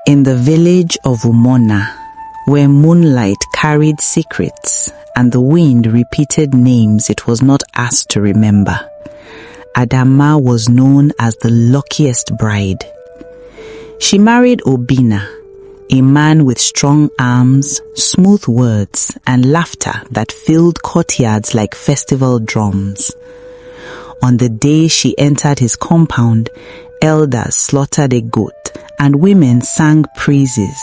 In the village of Umona, where moonlight carried secrets and the wind repeated names it was not asked to remember, Adama was known as the luckiest bride. She married Obina, a man with strong arms, smooth words, and laughter that filled courtyards like festival drums. On the day she entered his compound, elders slaughtered a goat and women sang praises,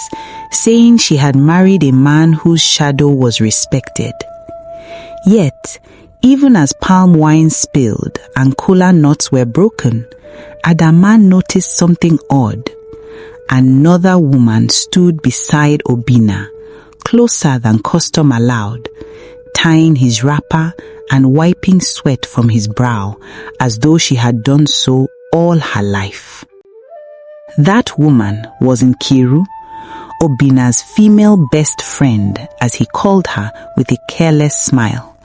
saying she had married a man whose shadow was respected. Yet, even as palm wine spilled and kola nuts were broken, Adama noticed something odd. Another woman stood beside Obina, closer than custom allowed, tying his wrapper and wiping sweat from his brow as though she had done so all her life. That woman was Nkiru, Obina's female best friend, as he called her with a careless smile.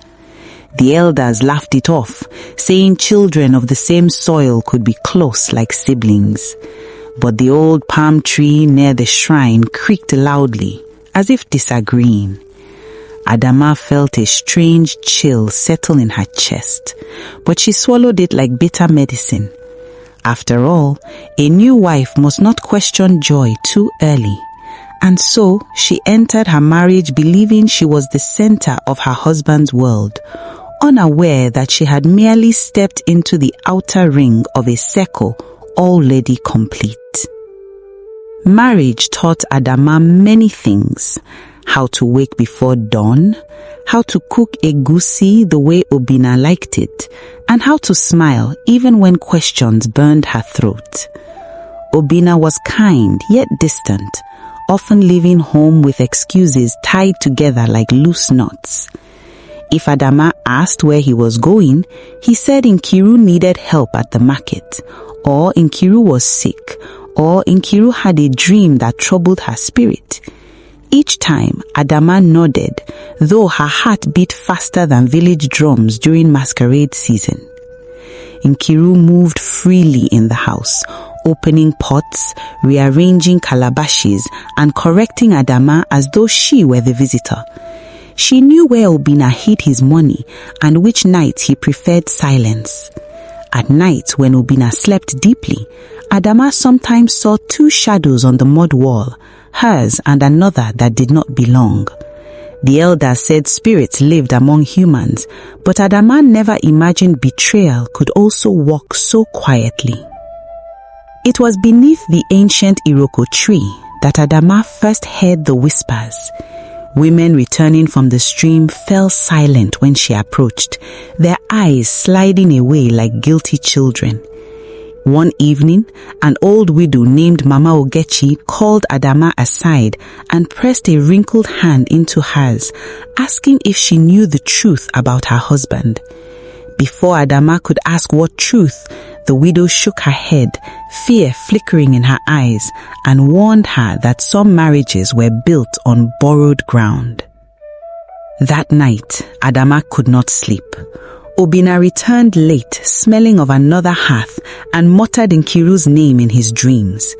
The elders laughed it off, saying children of the same soil could be close like siblings. But the old palm tree near the shrine creaked loudly, as if disagreeing. Adama felt a strange chill settle in her chest, but she swallowed it like bitter medicine. After all, a new wife must not question joy too early, and so she entered her marriage believing she was the center of her husband's world, unaware that she had merely stepped into the outer ring of a circle already complete. Marriage taught Adama many things: how to wake before dawn, how to cook egusi the way Obina liked it, and how to smile even when questions burned her throat. Obina was kind yet distant, often leaving home with excuses tied together like loose knots. If Adama asked where he was going, he said Nkiru needed help at the market, or Nkiru was sick, or Nkiru had a dream that troubled her spirit. Each time, Adama nodded, though her heart beat faster than village drums during masquerade season. Nkiru moved freely in the house, opening pots, rearranging calabashes, and correcting Adama as though she were the visitor. She knew where Obina hid his money and which nights he preferred silence. At night, when Obina slept deeply, Adama sometimes saw two shadows on the mud wall, hers and another that did not belong. The elders said spirits lived among humans, but Adama never imagined betrayal could also walk so quietly. It was beneath the ancient Iroko tree that Adama first heard the whispers. Women returning from the stream fell silent when she approached, their eyes sliding away like guilty children. One evening, an old widow named Mama Ogechi called Adama aside and pressed a wrinkled hand into hers, asking if she knew the truth about her husband. Before Adama could ask what truth, the widow shook her head, fear flickering in her eyes, and warned her that some marriages were built on borrowed ground. That night, Adama could not sleep. Obina returned late, smelling of another hearth, and muttered Nkiru's name in his dreams.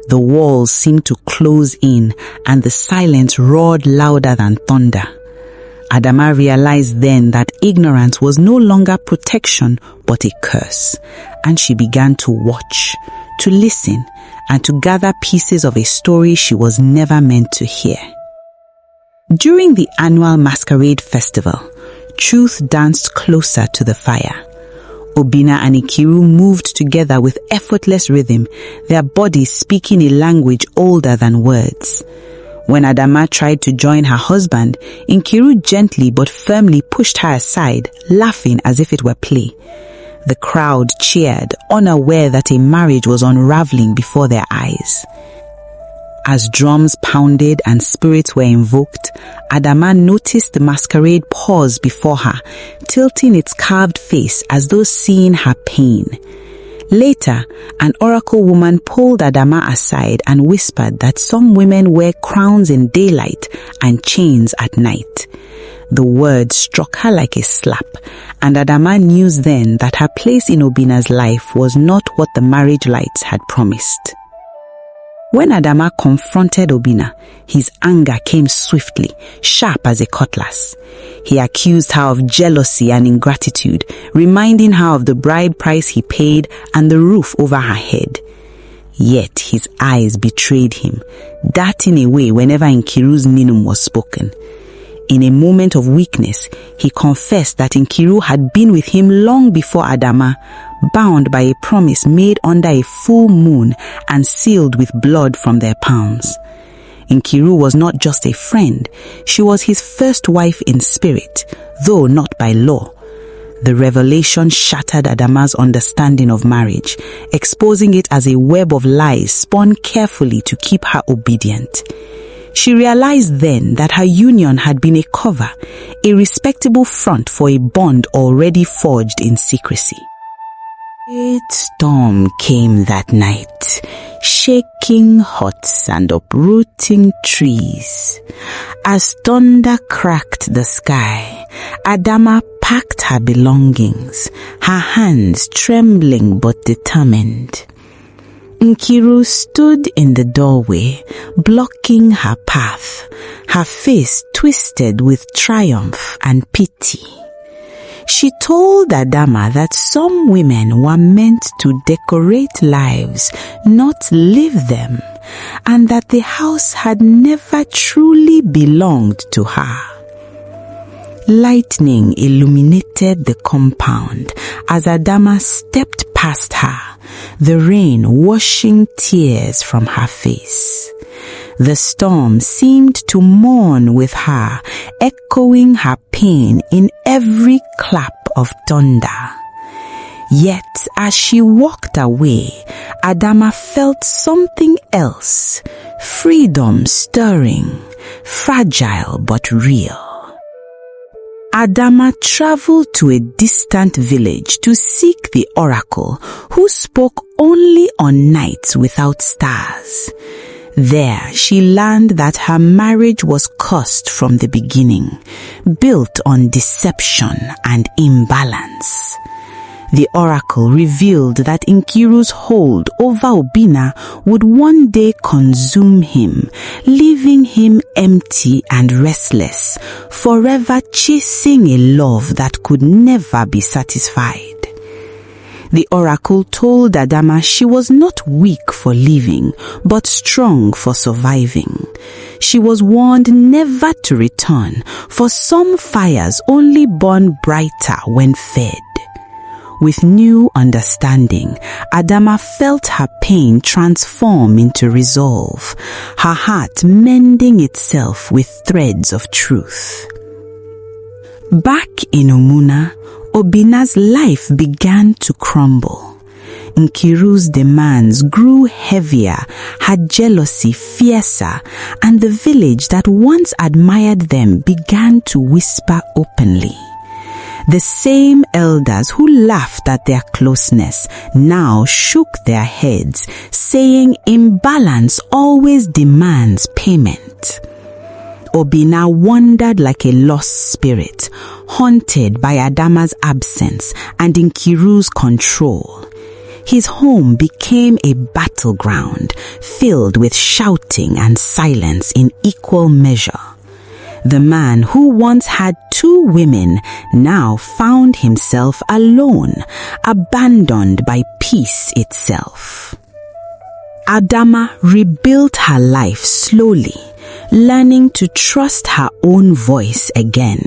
The walls seemed to close in, and the silence roared louder than thunder. Adama realized then that ignorance was no longer protection but a curse, and she began to watch, to listen, and to gather pieces of a story she was never meant to hear. During the annual masquerade festival, truth danced closer to the fire. Obina and Nkiru moved together with effortless rhythm, their bodies speaking a language older than words. When Adama tried to join her husband, Nkiru gently but firmly pushed her aside, laughing as if it were play. The crowd cheered, unaware that a marriage was unraveling before their eyes. As drums pounded and spirits were invoked, Adama noticed the masquerade pause before her, tilting its carved face as though seeing her pain. Later, an oracle woman pulled Adama aside and whispered that some women wear crowns in daylight and chains at night. The word struck her like a slap, and Adama knew then that her place in Obina's life was not what the marriage lights had promised. When Adama confronted Obinna, his anger came swiftly, sharp as a cutlass. He accused her of jealousy and ingratitude, reminding her of the bride price he paid and the roof over her head. Yet his eyes betrayed him, darting away whenever Nkiru's Ninum was spoken. In a moment of weakness, he confessed that Nkiru had been with him long before Adama, bound by a promise made under a full moon and sealed with blood from their palms. Nkiru was not just a friend, she was his first wife in spirit, though not by law. The revelation shattered Adama's understanding of marriage, exposing it as a web of lies spun carefully to keep her obedient. She realized then that her union had been a cover, a respectable front for a bond already forged in secrecy. A storm came that night, shaking huts and uprooting trees. As thunder cracked the sky, Adama packed her belongings, her hands trembling but determined. Nkiru stood in the doorway, blocking her path, her face twisted with triumph and pity. She told Adama that some women were meant to decorate lives, not live them, and that the house had never truly belonged to her. Lightning illuminated the compound as Adama stepped past her, the rain washing tears from her face. The storm seemed to mourn with her, echoing her pain in every clap of thunder. Yet, as she walked away, Adama felt something else, freedom stirring, fragile but real. Adama traveled to a distant village to seek the oracle, who spoke only on nights without stars. There, she learned that her marriage was cursed from the beginning, built on deception and imbalance. The oracle revealed that Nkiru's hold over Obinna would one day consume him, leaving him empty and restless, forever chasing a love that could never be satisfied. The oracle told Adama she was not weak for living, but strong for surviving. She was warned never to return, for some fires only burn brighter when fed. With new understanding, Adama felt her pain transform into resolve, her heart mending itself with threads of truth. Back in Umuna, Obinna's life began to crumble. Nkiru's demands grew heavier, her jealousy fiercer, and the village that once admired them began to whisper openly. The same elders who laughed at their closeness now shook their heads, saying imbalance always demands payment. Obinna wandered like a lost spirit, haunted by Adama's absence and Nkiru's control. His home became a battleground, filled with shouting and silence in equal measure. The man who once had 2 women now found himself alone, abandoned by peace itself. Adama rebuilt her life slowly, learning to trust her own voice again.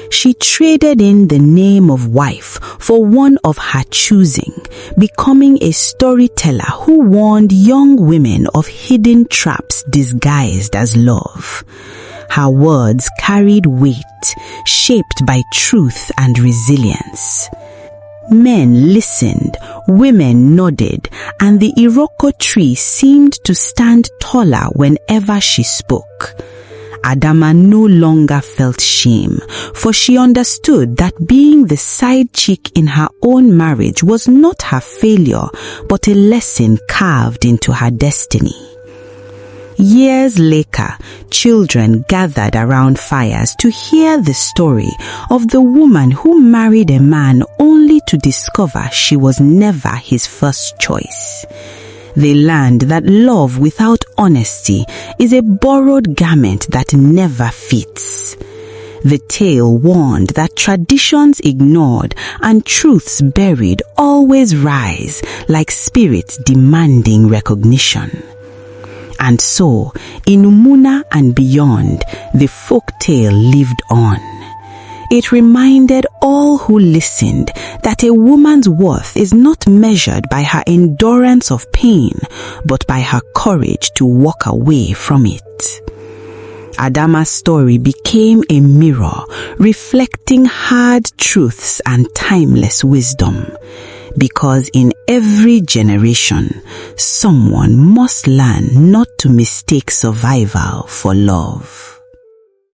She traded in the name of wife for one of her choosing, becoming a storyteller who warned young women of hidden traps disguised as love. Her words carried weight, shaped by truth and resilience. Men listened, women nodded, and the Iroko tree seemed to stand taller whenever she spoke. Adama no longer felt shame, for she understood that being the side chick in her own marriage was not her failure, but a lesson carved into her destiny. Years later, children gathered around fires to hear the story of the woman who married a man only to discover she was never his first choice. They learned that love without honesty is a borrowed garment that never fits. The tale warned that traditions ignored and truths buried always rise like spirits demanding recognition. And so, in Umuna and beyond, the folktale lived on. It reminded all who listened that a woman's worth is not measured by her endurance of pain, but by her courage to walk away from it. Adama's story became a mirror, reflecting hard truths and timeless wisdom. Because in every generation, someone must learn not to mistake survival for love.